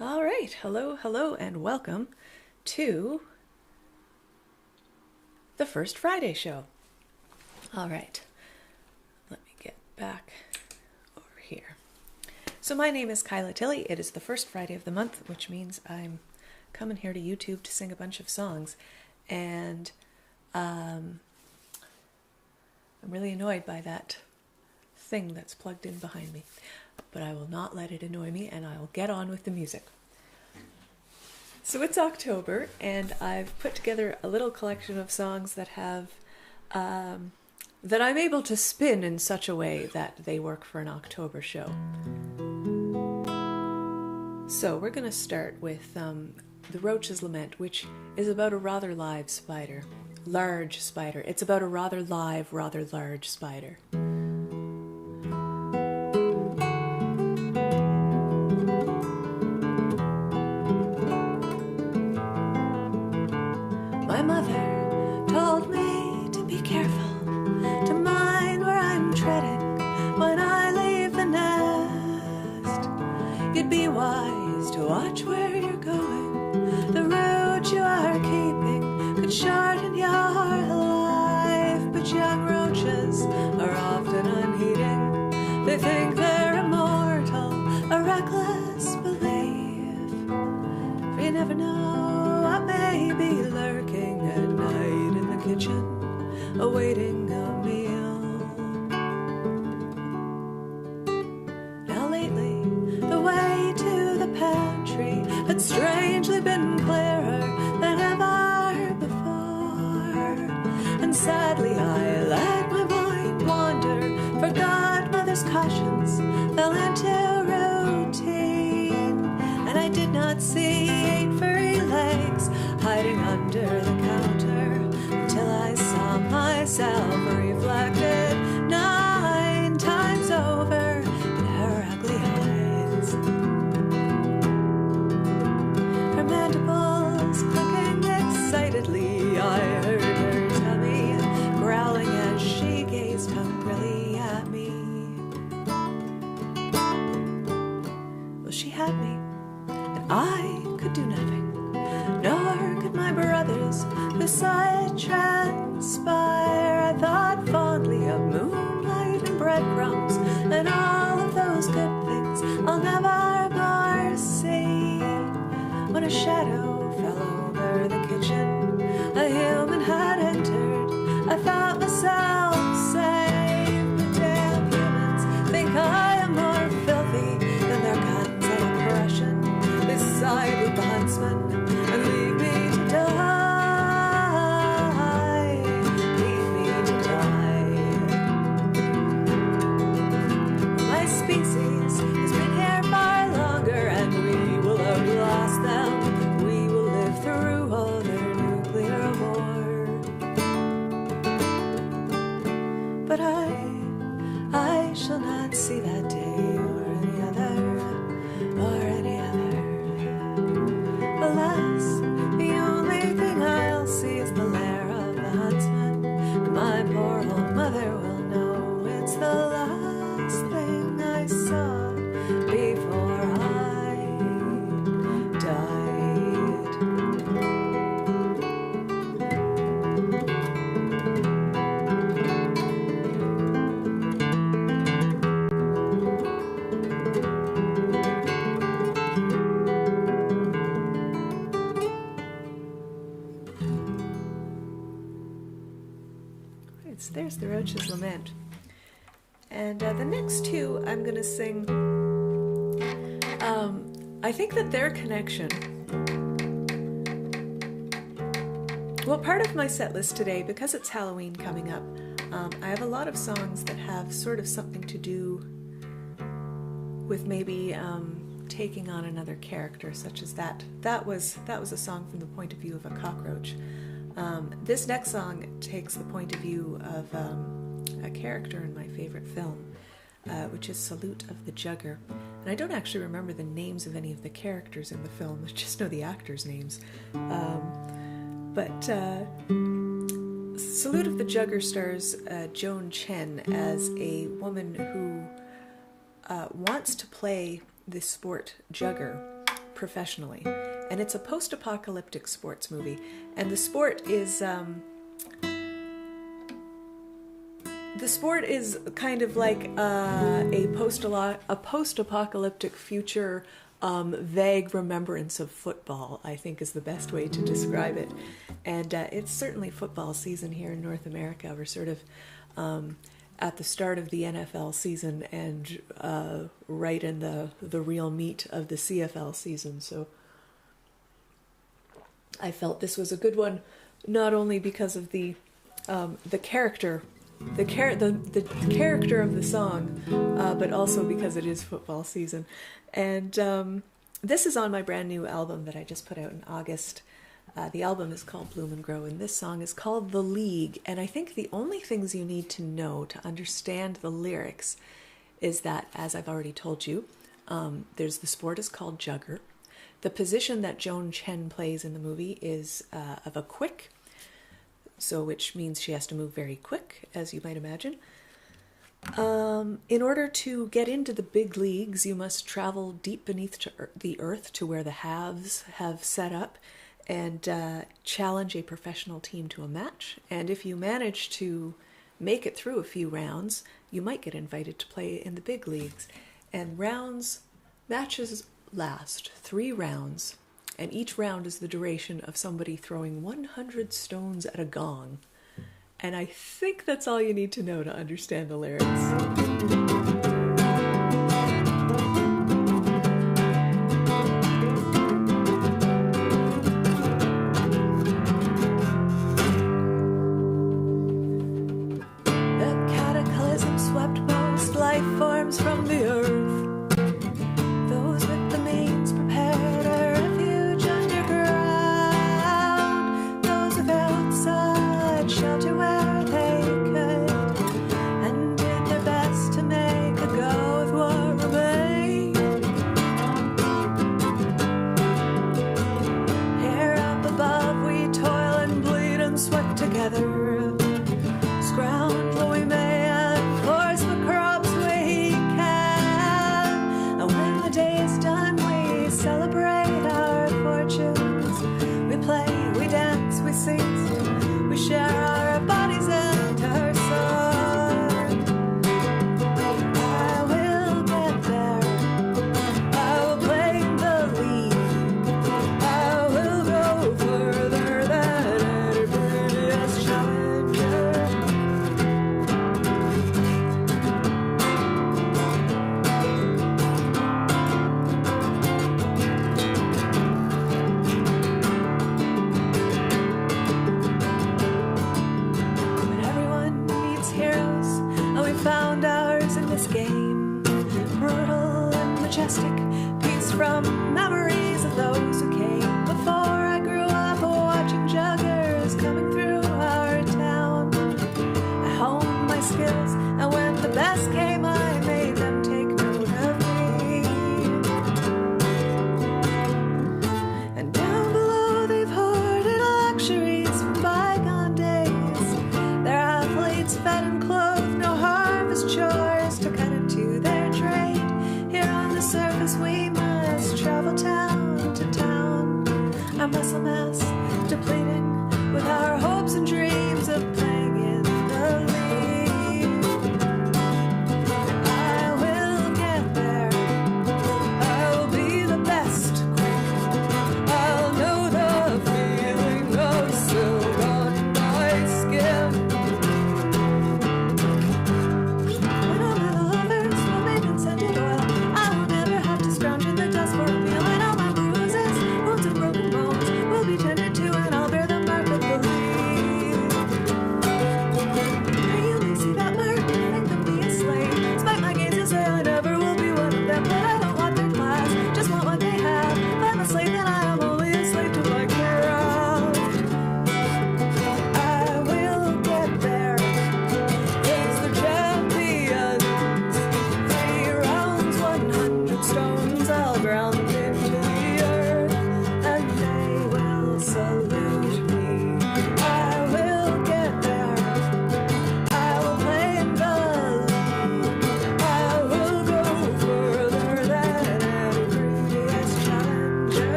All right, hello, and welcome to the First Friday show. All right, let me get back over here. So my name is Kyla Tilley. It is the first Friday of the month, which means I'm coming here to YouTube to sing a bunch of songs, and I'm really annoyed by that thing that's plugged in behind me. But I will not let it annoy me, and I'll get on with the music. So it's October, and I've put together a little collection of songs that have that I'm able to spin in such a way that they work for an October show. So we're going to start with The Roach's Lament, which is about a rather live spider. Large spider. It's about a rather live, rather large spider. My mother told me to be careful, to mind where I'm treading when I leave the nest. You'd be wise to watch where you're going. The route you are keeping could shorten your life, but young roaches are often unheeding. They think they're immortal, a reckless belief. For you never know what may be lurking at night in the kitchen, awaiting a meal. Now lately, the way to the pantry had strangely been clearer than ever before, and sadly I let my mind wander, forgot mother's cautions, fell into routine, and I did not see 8 furry legs hiding under the counter until I saw myself reflected 9 times over in her ugly eyes. Her mandibles clicking excitedly, I heard her tummy growling as she gazed hungrily at me. Well, she had me, and I could do nothing, nor could my brothers who saw it transpire. I thought fondly of moonlight and breadcrumbs and all of those good things I'll never more see, when a shadow fell over the kitchen, a human had entered. I thought myself safe, but damn humans think I am more filthy than their guns and oppression. They side with the huntsman and leave me to die. Leave me to die. My species has been here far longer, and we will outlast them. We will live through all their nuclear war. But I shall not see that day or any other, or any other. Alas, the only thing I'll see is the lair of the huntsman, and my poor old mother will know it's the last thing I saw before I died. There's The Roach's Lament. And the next two I'm going to sing, I think that their connection, well, part of my set list today, because it's Halloween coming up, I have a lot of songs that have sort of something to do with maybe taking on another character, such as that. That was a song from the point of view of a cockroach. This next song takes the point of view of a character in my favorite film, which is Salute of the Jugger. And I don't actually remember the names of any of the characters in the film, I just know the actors' names. But Salute of the Jugger stars Joan Chen as a woman who wants to play the sport jugger professionally. And it's a post-apocalyptic sports movie. And the sport is kind of like a post-apocalyptic future vague remembrance of football, I think is the best way to describe it. And it's certainly football season here in North America. We're sort of at the start of the NFL season and right in the real meat of the CFL season. So I felt this was a good one, not only because of the character, the character of the song, but also because it is football season. And this is on my brand new album that I just put out in August. The album is called Bloom and Grow, and this song is called The League. And I think the only things you need to know to understand the lyrics is that, as I've already told you, the sport is called jugger. The position that Joan Chen plays in the movie is of a quick, so which means she has to move very quick, as you might imagine. In order to get into the big leagues, you must travel deep beneath the earth to where the haves have set up and challenge a professional team to a match. And if you manage to make it through a few rounds, you might get invited to play in the big leagues. And matches last 3 rounds, and each round is the duration of somebody throwing 100 stones at a gong. And I think that's all you need to know to understand the lyrics. From the earth, those with the means prepared a refuge underground, those with outside shelter where they could, and did their best to make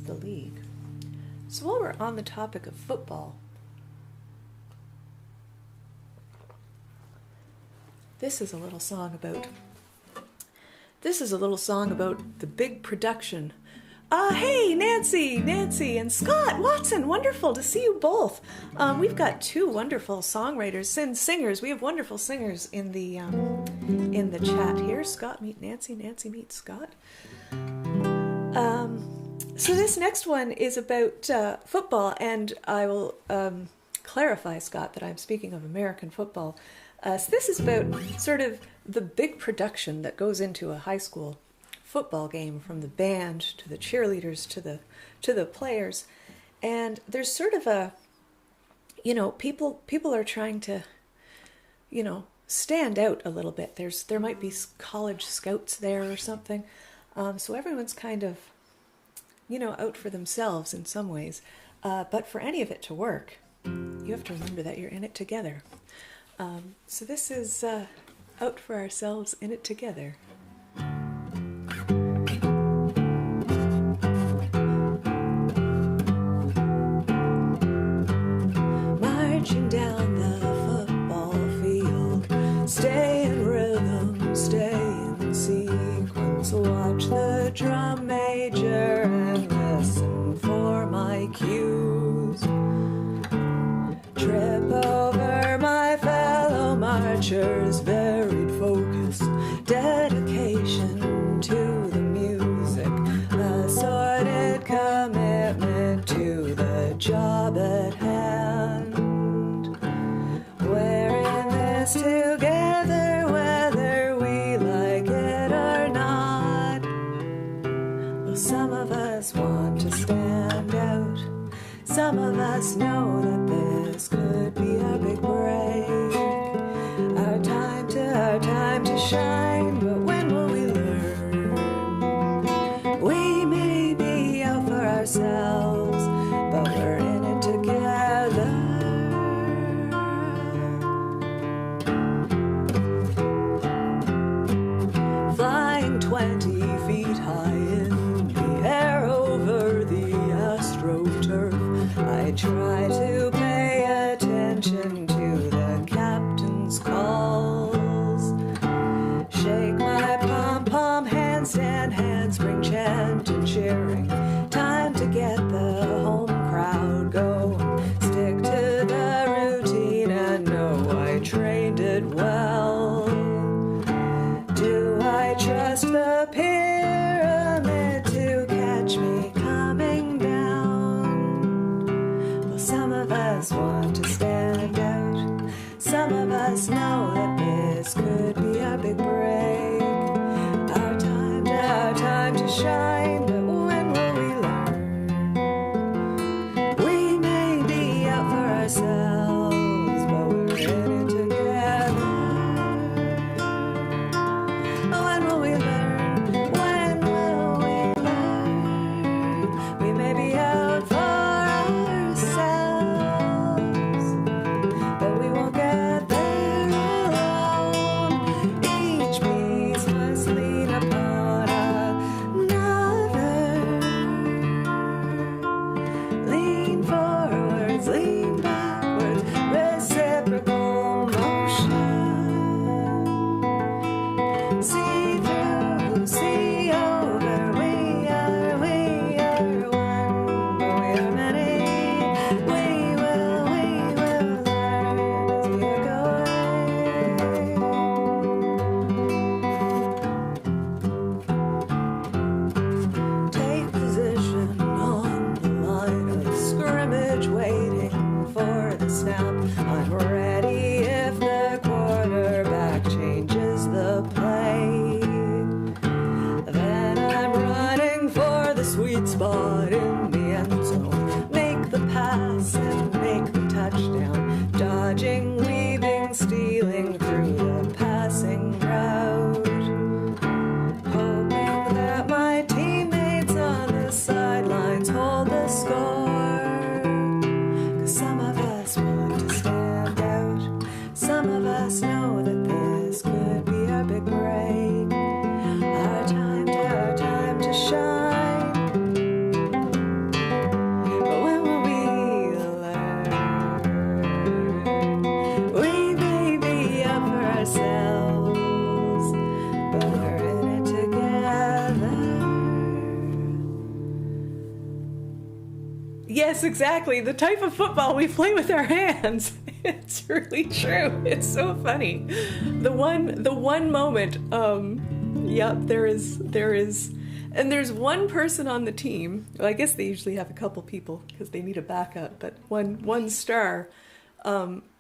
the league. So while we're on the topic of football, this is a little song about the big production. Hey, Nancy, and Scott, Watson, wonderful to see you both. We've got two wonderful songwriters and singers. We have wonderful singers in the chat here. Scott meet Nancy, Nancy meet Scott. So this next one is about football, and I will clarify, Scott, that I'm speaking of American football. So this is about sort of the big production that goes into a high school football game, from the band to the cheerleaders to the players. And there's sort of a, people are trying to, stand out a little bit. There might be college scouts there or something. So everyone's kind of, out for themselves in some ways. But for any of it to work, you have to remember that you're in it together. So this is Out for Ourselves, in it together. Marching down the football field, stay in rhythm, stay in sequence, watch the drum major and listen for my cues. Trip over my fellow marchers, varied focus, dedication to the music, assorted commitment to the job at hand. We're in this together, whether we like it or not. Well, some of us want to stand out. Some of us know that this could be a big break. Our time to shine, but when will we learn? We may be out for ourselves, but we're in it together. Flying 20 feet high in the air over the astroturf, I try to pay attention to the captain's calls. Shake my pom-pom, handstand, handspring, chant and cheering. Time to get the home crowd going. Stick to the routine and know I trained it well. Do I trust the pyramid to catch me coming down? Well, some of us want to stand out. Some of us know that this could be a big break. Our time to shine, but when will we learn? We may be out for ourselves, but we're in it together. When will we learn? When will we learn? We may be out for ourselves, but we won't get there alone. Each piece must lean upon another. Lean forwards, lean backwards, reciprocal motion. See through, see over, we are one, but we are many. We will learn as we go away. Take position on the line of scrimmage, waiting for the snap. I'm ready if the quarterback changes the play. Then I'm running for the sweet spot in the end zone. Make the pass and make the touchdown. Dodging, weaving, stealing through the passing route. Hoping that my teammates on the sidelines hold the score. 'Cause some of us want to stand out. Some of us know that this could be a big break. Our time to shine. Yes, exactly. The type of football we play with our hands. It's really true. It's so funny. The one moment, yep, there is, and there's one person on the team. Well, I guess they usually have a couple people because they need a backup, but one star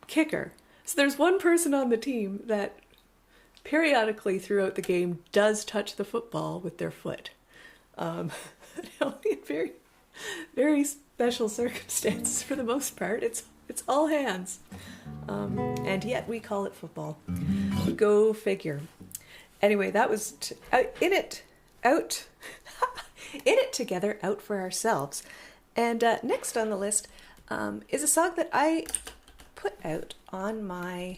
kicker. So there's one person on the team that periodically throughout the game does touch the football with their foot. Only in very, very special circumstances. For the most part, it's all hands, and yet we call it football. Go figure. Anyway, that was in it together, out for ourselves. And next on the list is a song that I put out on my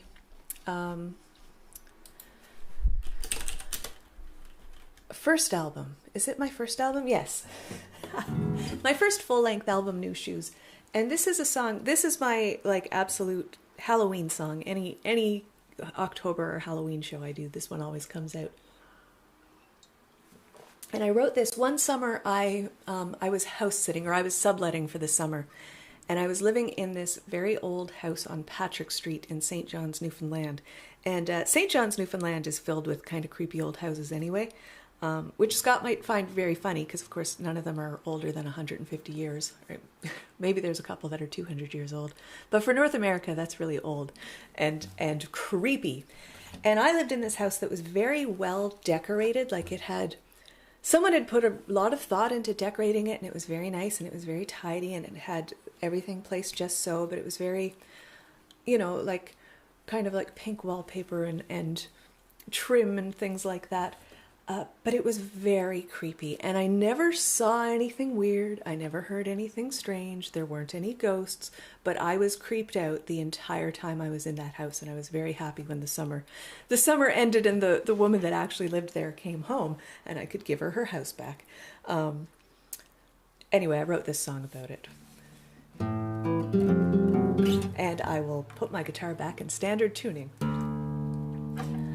first album. Is it my first album? Yes. My first full-length album, New Shoes. And this is a song, this is my like absolute Halloween song. Any October or Halloween show I do, this one always comes out. And I wrote this one summer. I was house sitting, or I was subletting for the summer. And I was living in this very old house on Patrick Street in St. John's, Newfoundland. And St. John's, Newfoundland is filled with kind of creepy old houses anyway. Which Scott might find very funny because, of course, none of them are older than 150 years. Right? Maybe there's a couple that are 200 years old. But for North America, that's really old and creepy. And I lived in this house that was very well decorated. Like someone had put a lot of thought into decorating it, and it was very nice, and it was very tidy, and it had everything placed just so. But it was very, like kind of like pink wallpaper and trim and things like that. But it was very creepy, and I never saw anything weird. I never heard anything strange. There weren't any ghosts, but I was creeped out the entire time I was in that house, and I was very happy when the summer ended and the woman that actually lived there came home, and I could give her her house back. Anyway, I wrote this song about it. And I will put my guitar back in standard tuning.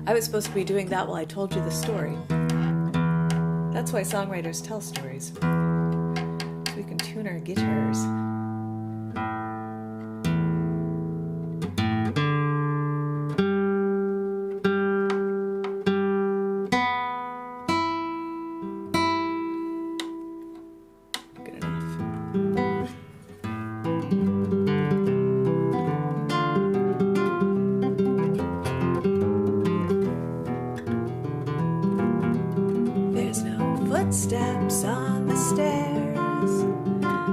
I was supposed to be doing that while I told you the story. That's why songwriters tell stories. So we can tune our guitars. Good enough. Footsteps on the stairs,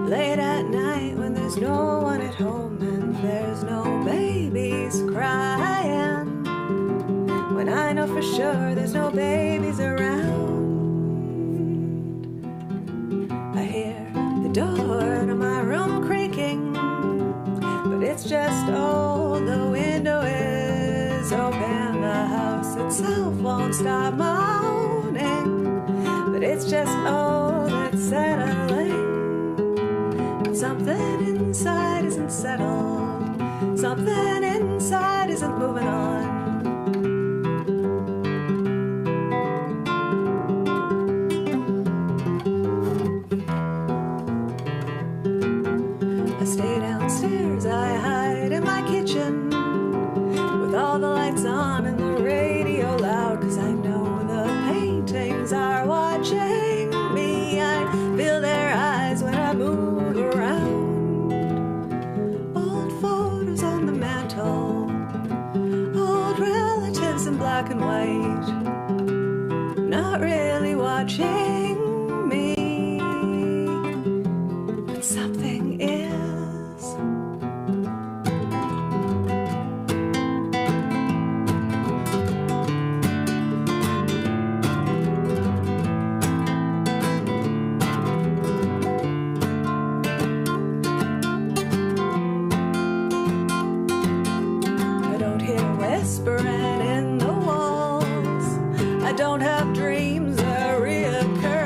late at night when there's no one at home and there's no babies crying, when I know for sure there's no babies around. I hear the door to my room creaking, but it's just the window is open. The house itself won't stop moaning, but it's just that's settling. Something inside isn't settled. Something inside isn't moving on. I stay downstairs, I hide in my kitchen with all the lights on and the radio loud, 'cause I know the paintings are watching me. I feel their eyes when I move around. Old photos on the mantle, old relatives in black and white, not really watching me, but something is. Whispering in the walls, I don't have dreams that reoccur.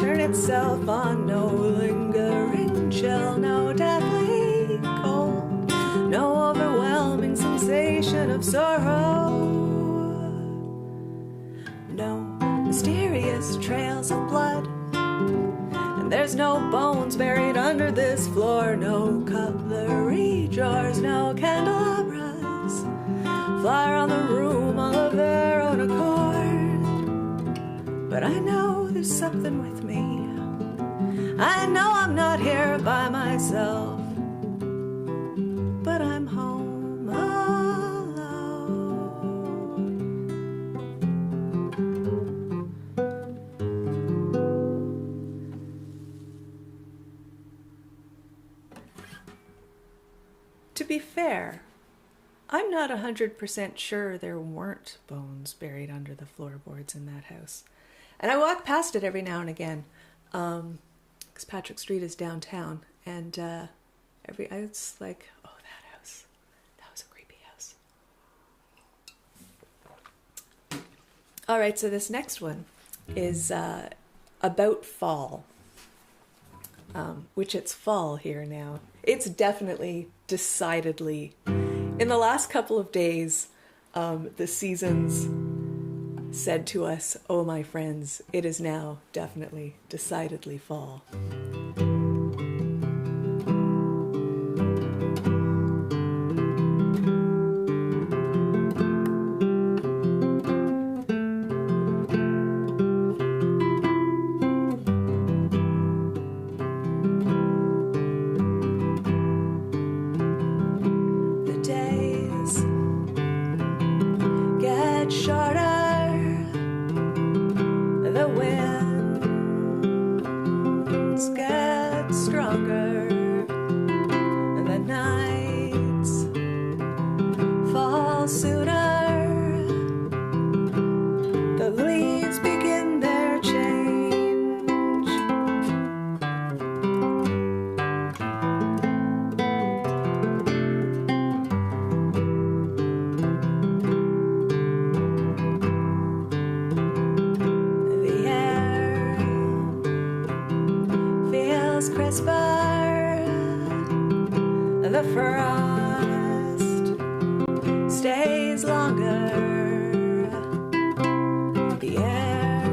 turn itself on. No lingering chill, no deathly cold, no overwhelming sensation of sorrow, no mysterious trails of blood, and there's no bones buried under this floor, no cutlery drawers, no candelabras fly around the room all of their own accord. But I know there's something with me. I know I'm not here by myself, but I'm home alone. To be fair, I'm not 100% sure there weren't bones buried under the floorboards in that house. And I walk past it every now and again, because Patrick Street is downtown, and it's like, oh, that house, that was a creepy house. All right, so this next one is about fall, which it's fall here now. It's definitely, decidedly, in the last couple of days, the seasons said to us, oh my friends, it is now definitely, decidedly fall. The days get shorter, the winds get stronger, and the nights fall sooner. The leaves begin their change. The air feels crisper, the frost stays longer, the air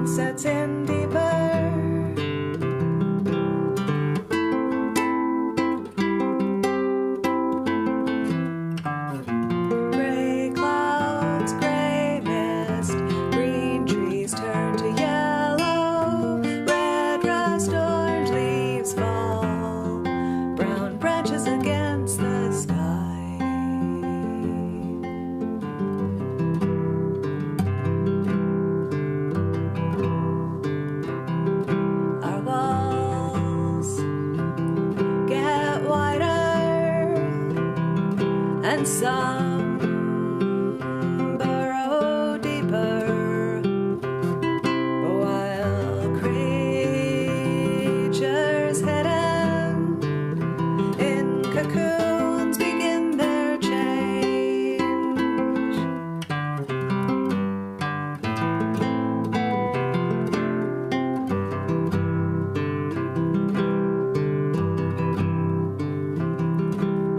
sets in deeper. Gray clouds, gray mist, green trees turn to yellow, red rust, orange leaves fall, brown branches against the sky. Our walls get wider, and some burrow deeper, while creatures hidden in cocoons begin their change.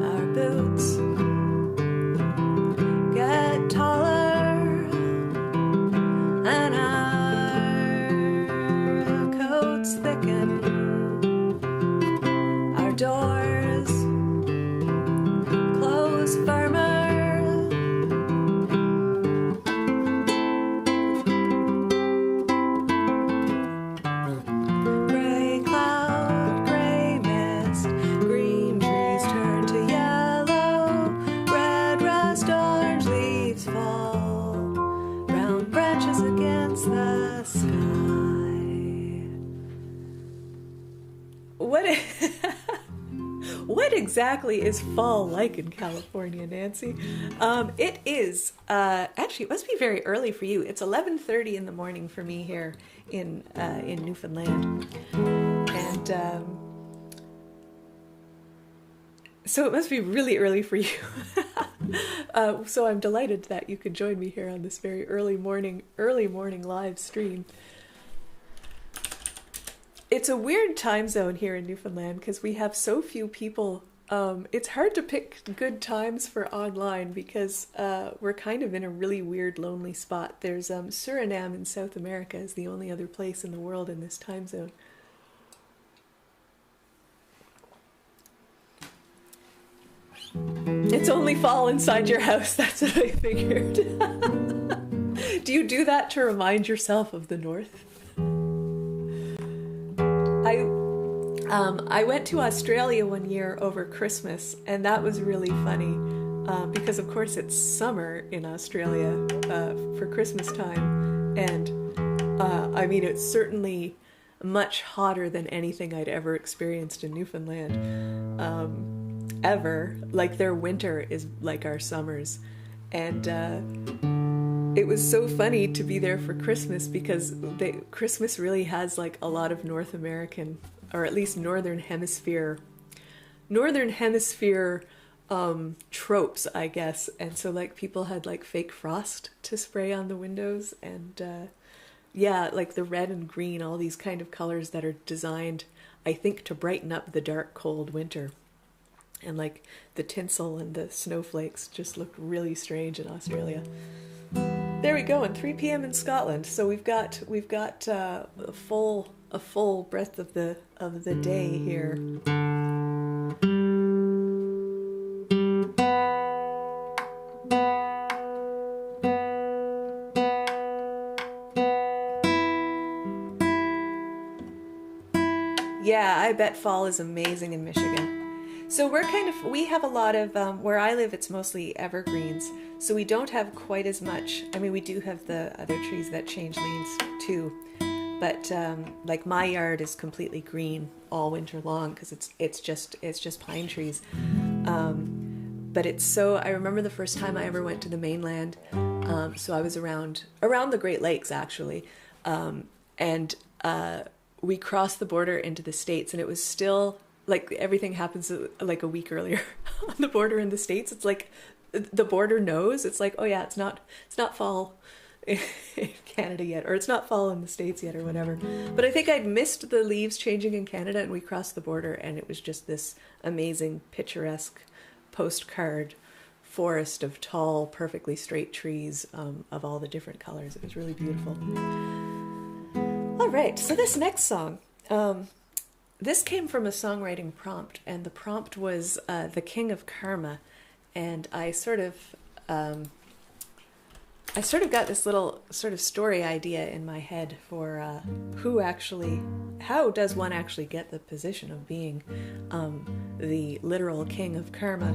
Our boots get taller, and our coats thicken. Our doors close firmer. Gray cloud, gray mist, green trees turn to yellow, red rust, orange leaves fall, brown branches against the sky. What exactly is fall like in California, Nancy? It is, actually, it must be very early for you. It's 11:30 in the morning for me here in Newfoundland. And so it must be really early for you. So I'm delighted that you could join me here on this very early morning live stream. it's a weird time zone here in Newfoundland because we have so few people. It's hard to pick good times for online because we're kind of in a really weird, lonely spot. There's Suriname in South America is the only other place in the world in this time zone. It's only fall inside your house, that's what I figured. Do you do that to remind yourself of the North? I went to Australia one year over Christmas, and that was really funny because, of course, it's summer in Australia for Christmas time, and I mean, it's certainly much hotter than anything I'd ever experienced in Newfoundland, ever. Like, their winter is like our summers, and it was so funny to be there for Christmas because Christmas really has like a lot of North American, or at least Northern Hemisphere tropes, I guess. And so like people had like fake frost to spray on the windows, and yeah, like the red and green, all these kind of colors that are designed, I think, to brighten up the dark, cold winter. And like the tinsel and the snowflakes just looked really strange in Australia. There we go, and 3 p.m. in Scotland. So we've got a full breadth of the day here. Yeah, I bet fall is amazing in Michigan. So we have a lot of, where I live, it's mostly evergreens. So we don't have quite as much. I mean, we do have the other trees that change leaves too. But like my yard is completely green all winter long because it's just pine trees. But it's so, I remember the first time I ever went to the mainland. So I was around the Great Lakes actually. And we crossed the border into the States, and it was still like everything happens like a week earlier on the border in the States. It's like the border knows. It's like, oh yeah, it's not fall in Canada yet, or it's not fall in the States yet, or whatever. But I think I'd missed the leaves changing in Canada, and we crossed the border, and it was just this amazing, picturesque postcard forest of tall, perfectly straight trees of all the different colors. It was really beautiful. All right, so this next song, this came from a songwriting prompt, and the prompt was The King of Karma, and I sort of got this little sort of story idea in my head for how does one actually get the position of being the literal king of karma.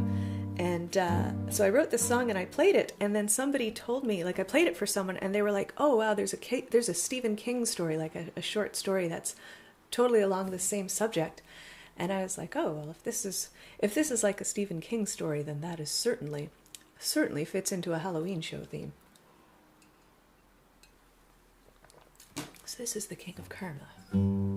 And so I wrote this song and I played it, and then somebody told me, like I played it for someone, and they were like, oh wow, there's a Stephen King story, like a short story that's totally along the same subject. And I was like, oh well, if this is like a Stephen King story, then that is certainly fits into a Halloween show theme. So this is The King of Karma. Karma.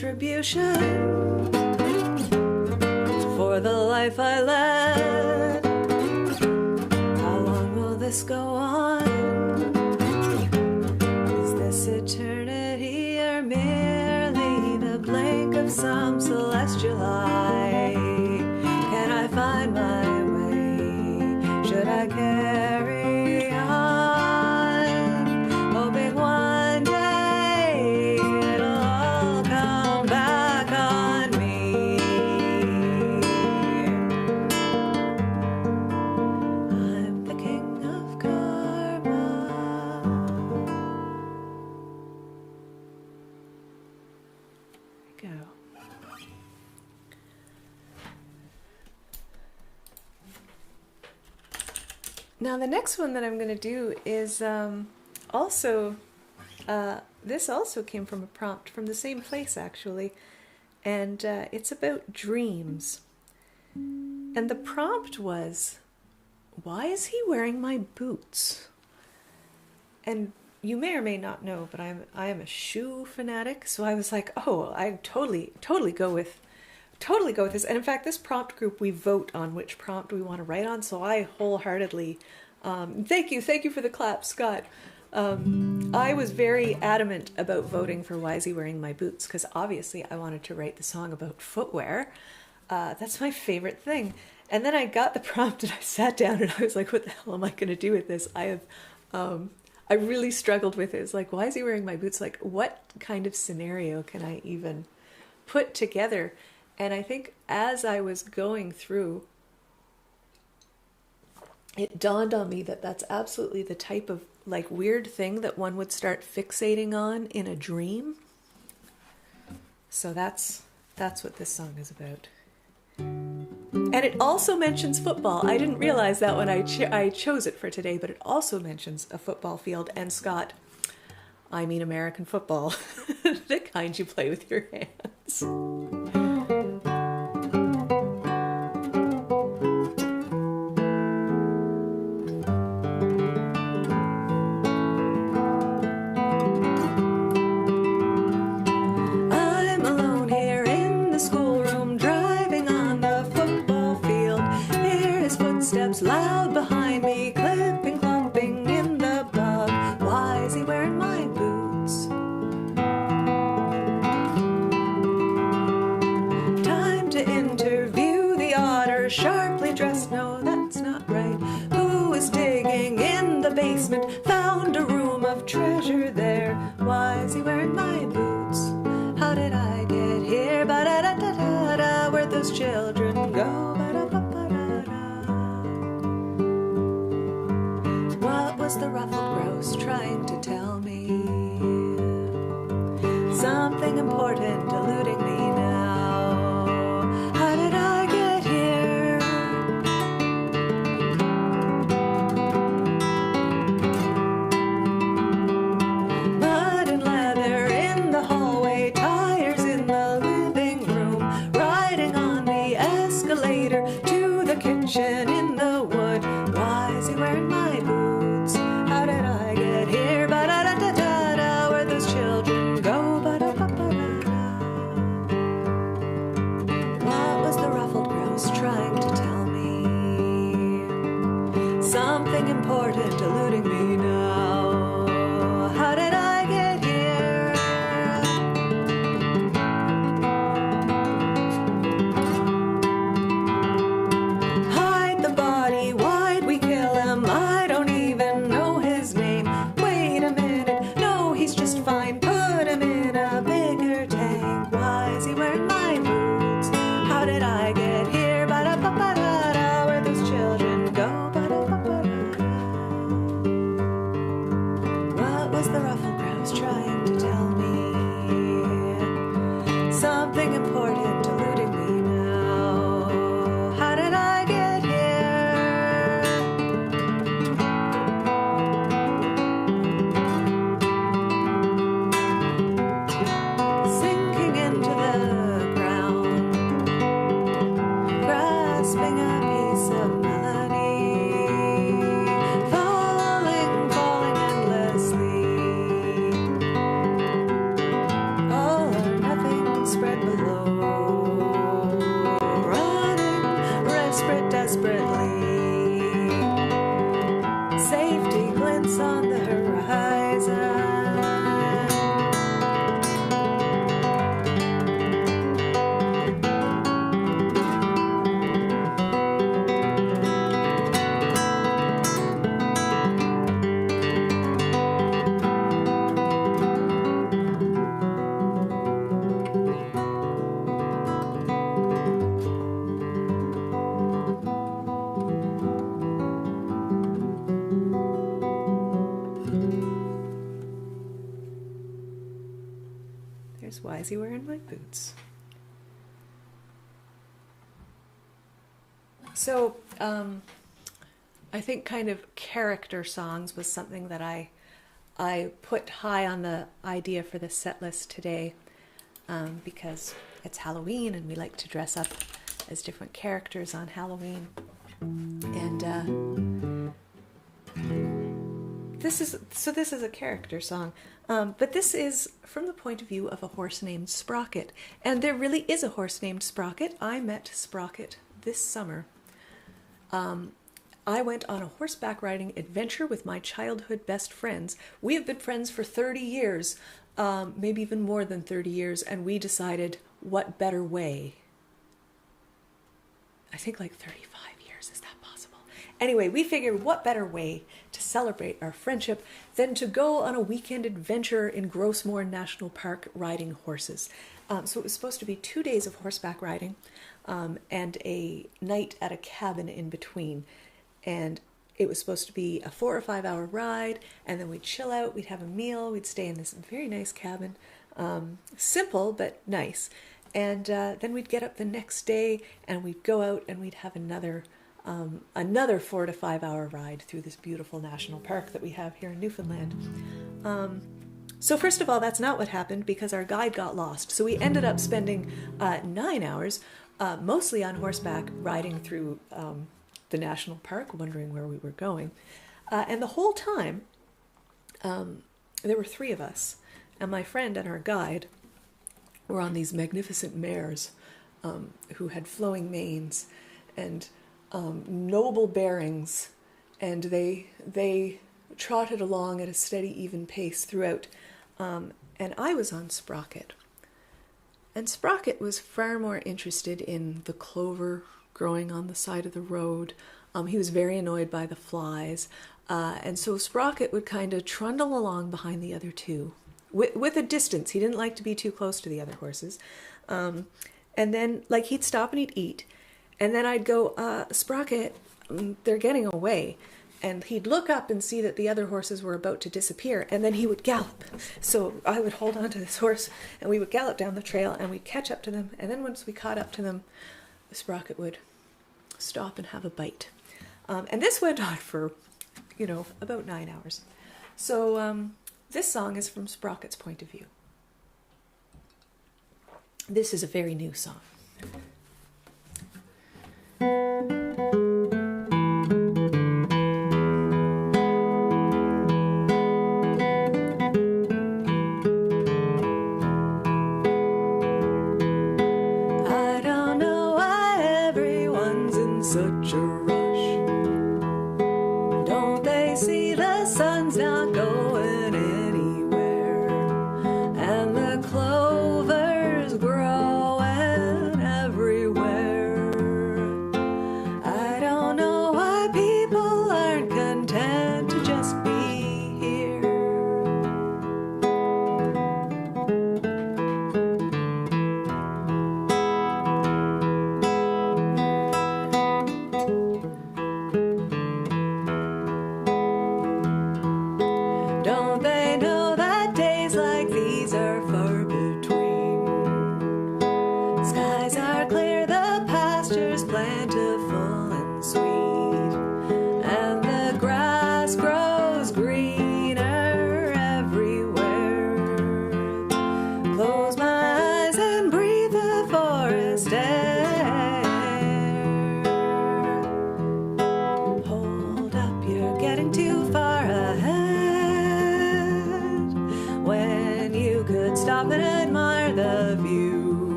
retribution for the life I led. How long will this go on? Is this eternity or merely the blink of some celestial eye? Can I find my way? Should I carry on, hoping one day it'll all come back on me? I'm the king of karma. There we go. Now the next one that I'm going to do is this also came from a prompt from the same place actually, and it's about dreams. And the prompt was, why is he wearing my boots? And you may or may not know, but I am a shoe fanatic, so I was like, oh, I totally go with this. And in fact, this prompt group, we vote on which prompt we want to write on, so I wholeheartedly, thank you for the clap, Scott. I was very adamant about voting for Why Is He Wearing My Boots, because obviously I wanted to write the song about footwear. That's my favorite thing. And then I got the prompt and I sat down and I was like, what the hell am I going to do with this? I really struggled with it. It's like, why is he wearing my boots? Like, what kind of scenario can I even put together? And I think as I was going through, it dawned on me that that's absolutely the type of like weird thing that one would start fixating on in a dream. So that's what this song is about. And it also mentions football. I didn't realize that when I chose it for today, but it also mentions a football field. And Scott, I mean American football, the kind you play with your hands. Steps loud behind me, clipping, clumping in the bug. Why is he wearing my boots? Time to interview the otter, sharply dressed. No, that's not right. Who is digging in the basement? Found a room of treasure there. Why is he wearing my boots? How did I get here? Ba-da-da-da-da-da. Where'd those children go? The ruffled grouse trying to tell me something important, eluding me now. How did I get here? Mud and leather in the hallway, tires in the living room, riding on the escalator to the kitchen in the wood. Why is he wearing my boots? How did I get here? Ba-da-da-da-da-da. Where those children go? Ba-da-ba-ba-da-da. What was the ruffled grouse trying to tell me? Something important eluding me now. How did I get here? Hide the body, why'd we kill him? I don't even know his name. Wait a minute, no, he's just fine. Put him in a bigger tank. Why is he wearing my boots? How did I get here? Ba-da-ba-ba-da-da. Where those children go? Ba-da-ba-ba-da-da. desperate, desperately. Safety glints on the horizon. There's Wisey wearing my boots. So, I think kind of character songs was something that I put high on the idea for the set list today, because it's Halloween and we like to dress up as different characters on Halloween. And this is a character song, but this is from the point of view of a horse named Sprocket, and there really is a horse named Sprocket. I met Sprocket this summer. I went on a horseback riding adventure with my childhood best friends. We have been friends for 30 years, maybe even more than 30 years, and we decided what better way. I think like 35 years, is that possible? Anyway, we figured what better way to celebrate our friendship than to go on a weekend adventure in Grossmoor National Park riding horses. So it was supposed to be 2 days of horseback riding and a night at a cabin in between. And it was supposed to be a 4 or 5 hour ride, and then we'd chill out, we'd have a meal, we'd stay in this very nice cabin. Simple, but nice. And then we'd get up the next day and we'd go out and we'd have another 4 to 5 hour ride through this beautiful national park that we have here in Newfoundland. So first of all, that's not what happened, because our guide got lost. So we ended up spending 9 hours, mostly on horseback, riding through the national park, wondering where we were going. And the whole time, there were 3 of us, and my friend and our guide were on these magnificent mares who had flowing manes and noble bearings, and they trotted along at a steady, even pace throughout. And I was on Sprocket. And Sprocket was far more interested in the clover growing on the side of the road. He was very annoyed by the flies. And so Sprocket would kind of trundle along behind the other 2 with a distance. He didn't like to be too close to the other horses. And then, like, he'd stop and he'd eat. And then I'd go, Sprocket, they're getting away. And he'd look up and see that the other horses were about to disappear, and then he would gallop. So I would hold on to this horse, and we would gallop down the trail, and we'd catch up to them. And then once we caught up to them, the Sprocket would stop and have a bite. And this went on for, about 9 hours. So this song is from Sprocket's point of view. This is a very new song. Such a rush. Don't they see the sun's not going anywhere, and the clover's growing everywhere? I don't know why people aren't content to just be here.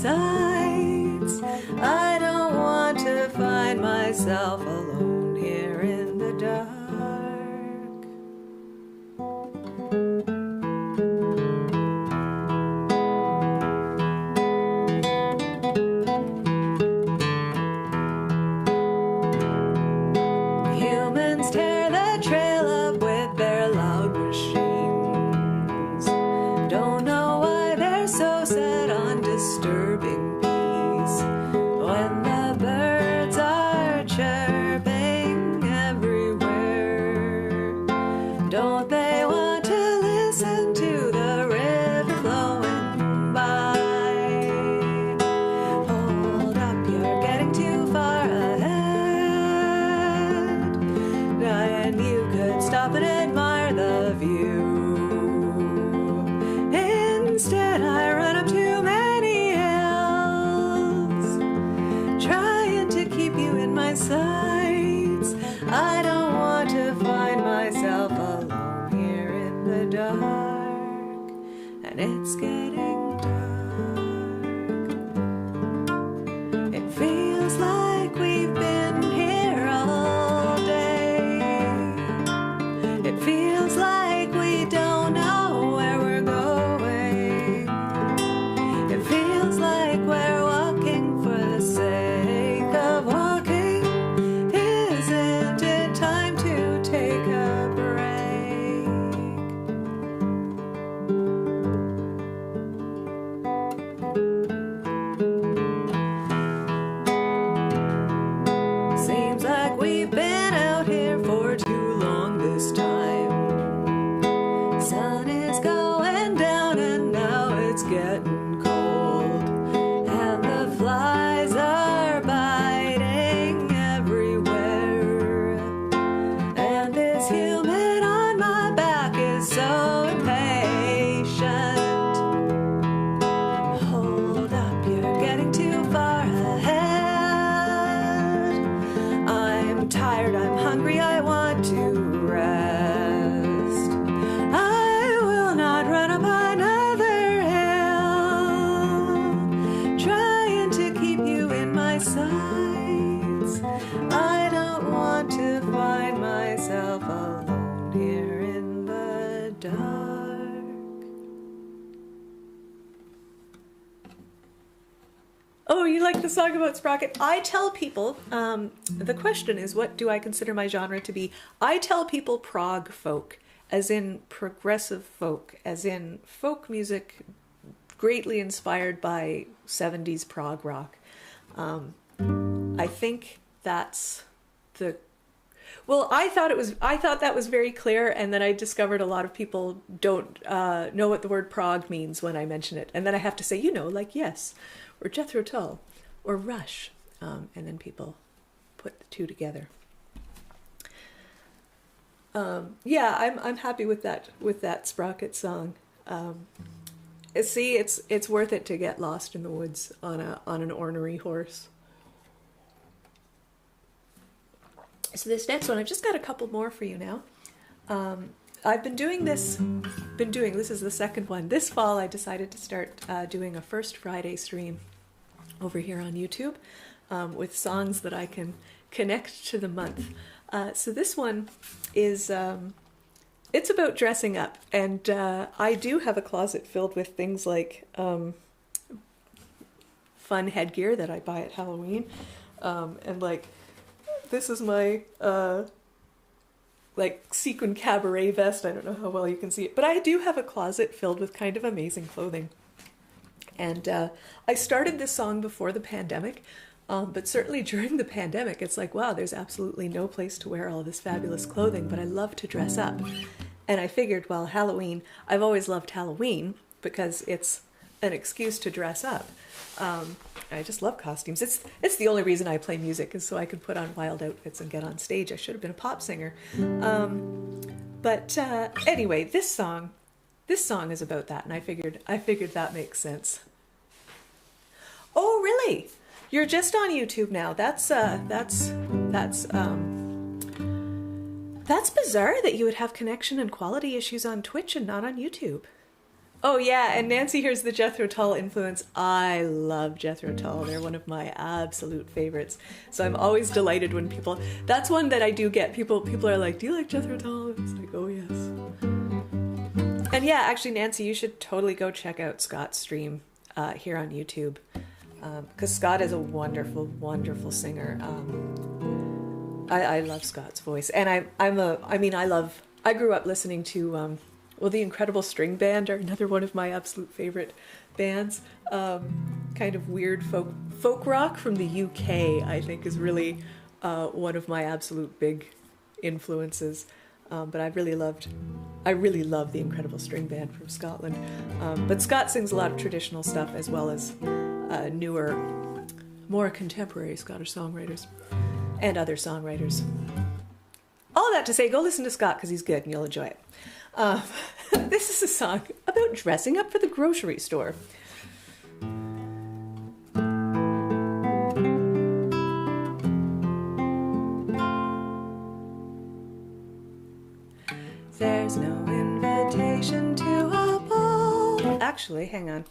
sights. I don't want to find myself alone here in the dark. Humans tear the trail up with their loud machines. Don't know why they're so set on disturbing peace when the birds are chirping everywhere. Don't they want to listen to the river flowing by? Hold up, you're getting too far ahead, and you could stop and admire the view. Instead, I run up too many hills, trying to keep you in my sights. I don't want to find myself alone here in the dark, and it's getting dark. It feels like we've been here all day. It feels like we don't know where we're going. It feels like we're walking for the sake of walking. Isn't it time to take a break? Seems like we've been out here for too long this time. Sun is going down and now it's getting cold, and the flies are biting everywhere, and this human on my back is so impatient. Hold up, you're getting too far ahead. I'm tired, I'm hungry, I want to rest. I will not run up another hill, trying to keep you in my sights. I don't want to find myself alone here in the dark. Oh, you like the song about Sprocket? I tell people, the question is, what do I consider my genre to be? I tell people prog folk, as in progressive folk, as in folk music greatly inspired by 70s prog rock. I think that's the... Well, I thought that was very clear, and then I discovered a lot of people don't know what the word prog means when I mention it. And then I have to say, like Yes, or Jethro Tull, or Rush, and then people put the two together. Yeah, I'm happy with that Sprocket song. See, it's worth it to get lost in the woods on an ornery horse. So this next one, I've just got a couple more for you now. I've been doing this is the second one. This fall I decided to start doing a First Friday stream over here on YouTube with songs that I can connect to the month. So this one is, it's about dressing up, and I do have a closet filled with things like fun headgear that I buy at Halloween, and like this is my like sequin cabaret vest. I don't know how well you can see it, but I do have a closet filled with kind of amazing clothing. And I started this song before the pandemic, but certainly during the pandemic, it's like, wow, there's absolutely no place to wear all this fabulous clothing, but I love to dress up. And I figured, well, Halloween, I've always loved Halloween because it's an excuse to dress up. I just love costumes. It's the only reason I play music, is so I can put on wild outfits and get on stage. I should have been a pop singer. But anyway, this song is about that, and I figured that makes sense. Oh, really? You're just on YouTube now. That's bizarre that you would have connection and quality issues on Twitch and not on YouTube. Oh yeah, and Nancy here's the Jethro Tull influence. I love Jethro Tull. They're one of my absolute favorites. So I'm always delighted when people... That's one that I do get. People are like, do you like Jethro Tull? It's like, oh yes. And yeah, actually, Nancy, you should totally go check out Scott's stream here on YouTube. Because Scott is a wonderful, wonderful singer. I love Scott's voice. And I grew up listening to... the Incredible String Band are another one of my absolute favorite bands. Kind of weird folk rock from the UK, I think, is really one of my absolute big influences. But I really love the Incredible String Band from Scotland. But Scott sings a lot of traditional stuff as well as newer, more contemporary Scottish songwriters and other songwriters. All that to say, go listen to Scott because he's good and you'll enjoy it. This is a song about dressing up for the grocery store. There's no invitation to a ball. Actually, hang on.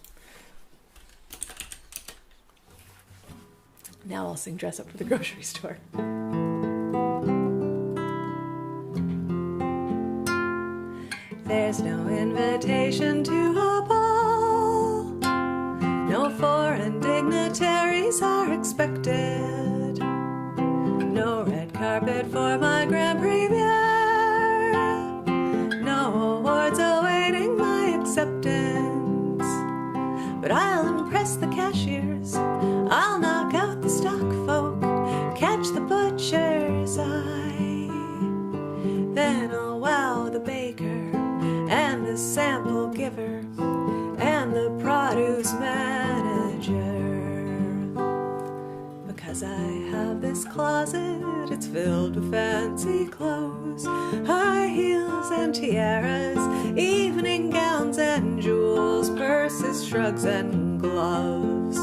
Now I'll sing Dress Up for the Grocery Store. There's no invitation to a ball. No foreign dignitaries are expected. No red carpet for my grand premiere. No awards awaiting my acceptance. But I'll impress the cashiers. I'll knock out the stock folk. Catch the butcher's eye. Then I'll wow the baker and the sample giver, and the produce manager. Because I have this closet, it's filled with fancy clothes, high heels and tiaras, evening gowns and jewels, purses, shrugs and gloves.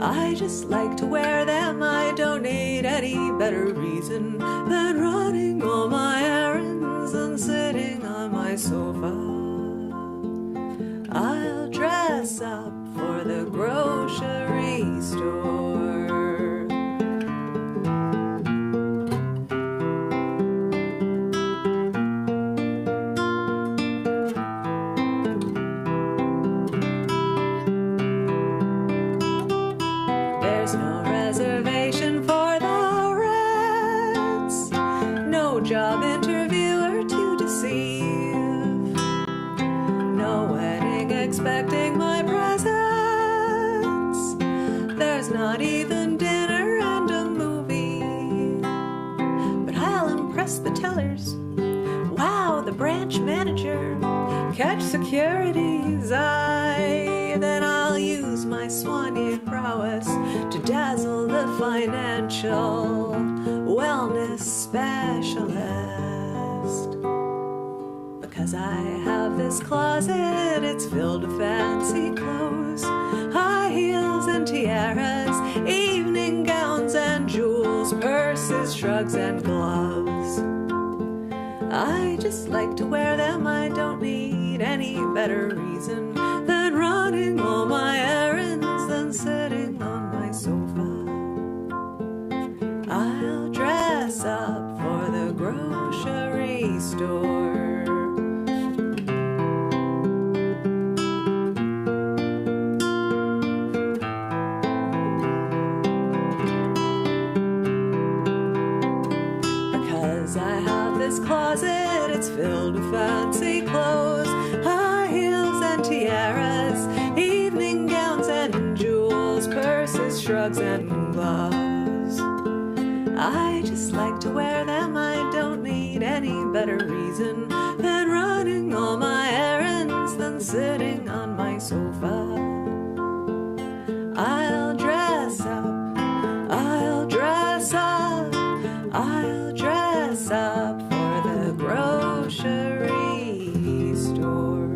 I just like to wear them, I don't need any better reason than running all my errands and sitting on my sofa. I'll dress up for the grocery store. There's no reservation for the Reds, no job interviewer to deceive, no wedding expecting my presence. There's not even dinner and a movie, but I'll impress the tellers, wow the branch manager, catch security's eye. Then I'll use my Swannier prowess to dazzle the financial wellness specialist. Because I have this closet, it's filled with fancy clothes, high heels and tiaras, evening gowns and jewels, purses, shrugs and gloves. I just like to wear them, I don't need any better reason than running all my errands than sitting on my sofa. I'll dress up for the grocery store. Because I have this closet, it's filled with fancy clothes, high heels and tiaras, evening gowns and jewels, purses, shrugs and gloves. I just like to wear them, I don't need any better reason than running all my errands than sitting on my sofa. I'll dress up, I'll dress up, I'll dress up for the grocery store.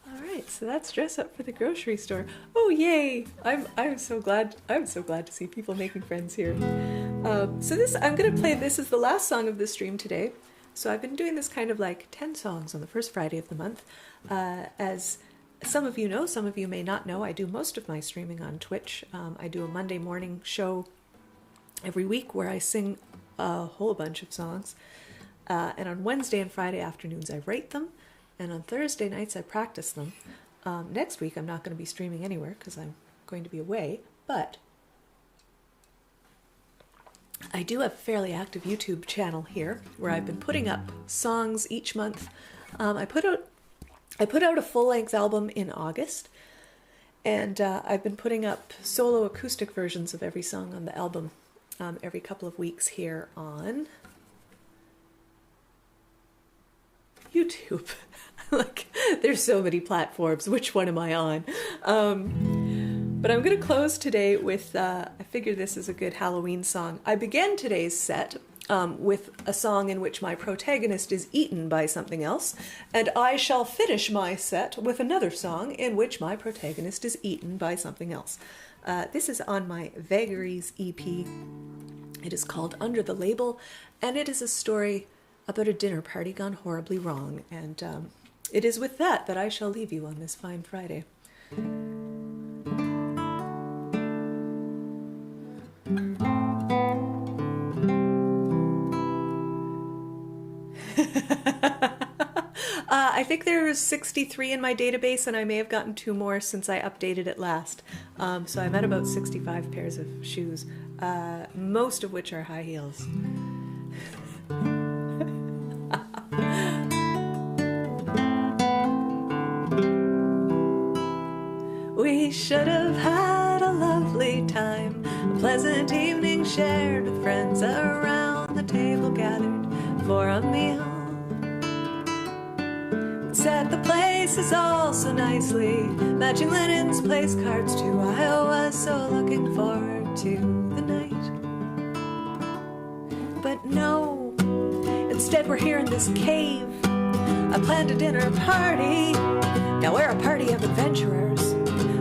All right, so that's Dress Up for the Grocery Store. Oh yay! I'm so glad to see people making friends here. I'm going to play, this is the last song of the stream today. So I've been doing this kind of like 10 songs on the first Friday of the month. As some of you know, some of you may not know, I do most of my streaming on Twitch. I do a Monday morning show every week where I sing a whole bunch of songs. And on Wednesday and Friday afternoons I write them. And on Thursday nights I practice them. Next week I'm not going to be streaming anywhere because I'm going to be away. But I do have a fairly active YouTube channel here where I've been putting up songs each month. I put out a full-length album in August, and I've been putting up solo acoustic versions of every song on the album every couple of weeks here on YouTube. Like, there's so many platforms. Which one am I on? But I'm going to close today with, I figure this is a good Halloween song. I began today's set with a song in which my protagonist is eaten by something else, and I shall finish my set with another song in which my protagonist is eaten by something else. This is on my Vagaries EP. It is called Under the Label, and it is a story about a dinner party gone horribly wrong, and it is with that I shall leave you on this fine Friday. I think there was 63 in my database, and I may have gotten 2 more since I updated it last. So I'm at about 65 pairs of shoes, most of which are high heels. We should have had a lovely time, a pleasant evening shared with friends around the table gathered for a meal. Set the places all so nicely, matching linens, place cards too. I was so looking forward to the night. But no, instead we're here in this cave. I planned a dinner party, now we're a party of adventurers.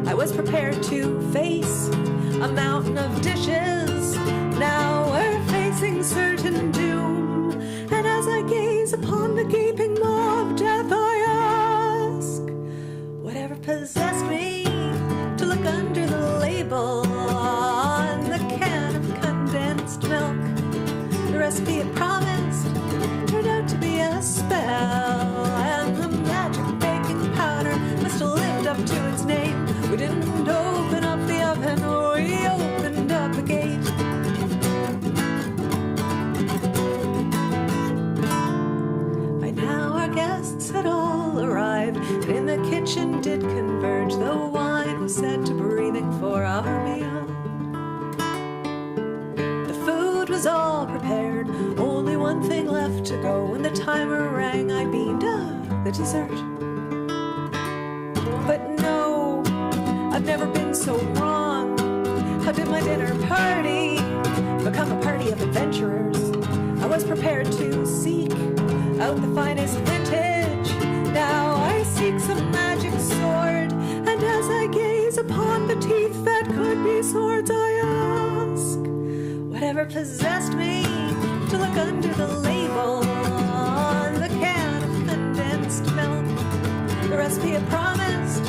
I was prepared to face a mountain of dishes. Now we're facing certain doom. And as I gaze upon the gaping maw of death, I ask, whatever possessed me to look under the label on the can of condensed milk? The recipe it promised turned out to be a spell, and the magic baking powder must have lived up to its name. We didn't open up the oven, we opened up the gate. By now our guests had all arrived, and in the kitchen did converge. The wine was set to breathing for our meal. The food was all prepared, only one thing left to go. When the timer rang, I beamed up the dessert. But no, I've never been so wrong. How did my dinner party become a party of adventurers? I was prepared to seek out the finest vintage. Now I seek some magic sword, and as I gaze upon the teeth that could be swords, I ask, whatever possessed me to look under the label on the can of condensed milk? The recipe it promised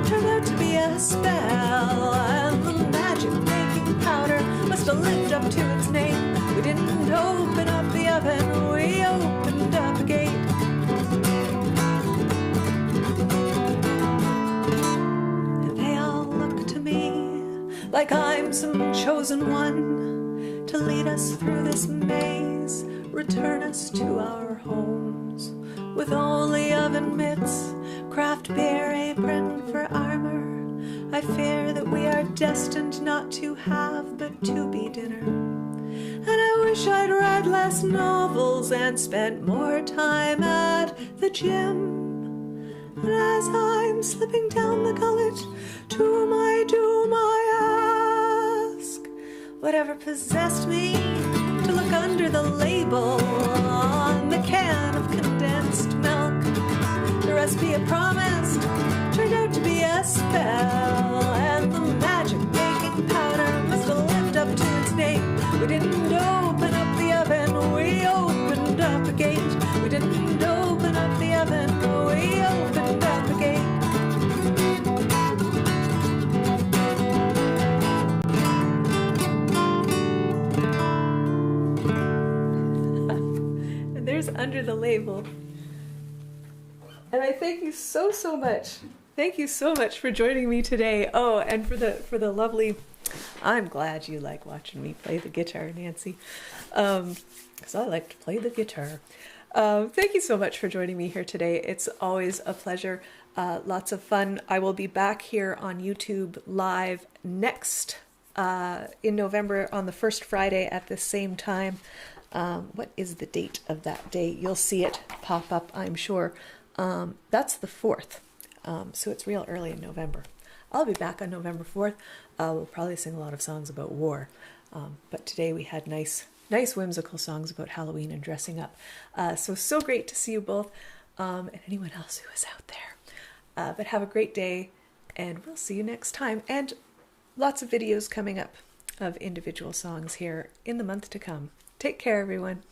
turned out to be a spell, and the magic baking powder must have lived up to its name. We didn't open up the oven, we opened up the gate. And they all look to me like I'm some chosen one to lead us through this maze, return us to our homes with only oven mitts, craft beer apron for armor. I fear that we are destined not to have but to be dinner. And I wish I'd read less novels and spent more time at the gym. And as I'm slipping down the gullet to my doom, I ask, whatever possessed me to look under the label on the can of condensed milk? The recipe it promised turned out to be a spell, and the magic baking powder must have lived up to its name. We didn't know is under the label. And I thank you so, so much. Thank you so much for joining me today. Oh, and for the lovely, I'm glad you like watching me play the guitar, Nancy, because I like to play the guitar. Thank you so much for joining me here today. It's always a pleasure. Lots of fun. I will be back here on YouTube live next in November on the first Friday at the same time. What is the date of that day? You'll see it pop up, I'm sure. That's the 4th. So it's real early in November. I'll be back on November 4th. We'll probably sing a lot of songs about war. But today we had nice whimsical songs about Halloween and dressing up. So great to see you both, and anyone else who is out there. But have a great day, and we'll see you next time. And lots of videos coming up of individual songs here in the month to come. Take care, everyone.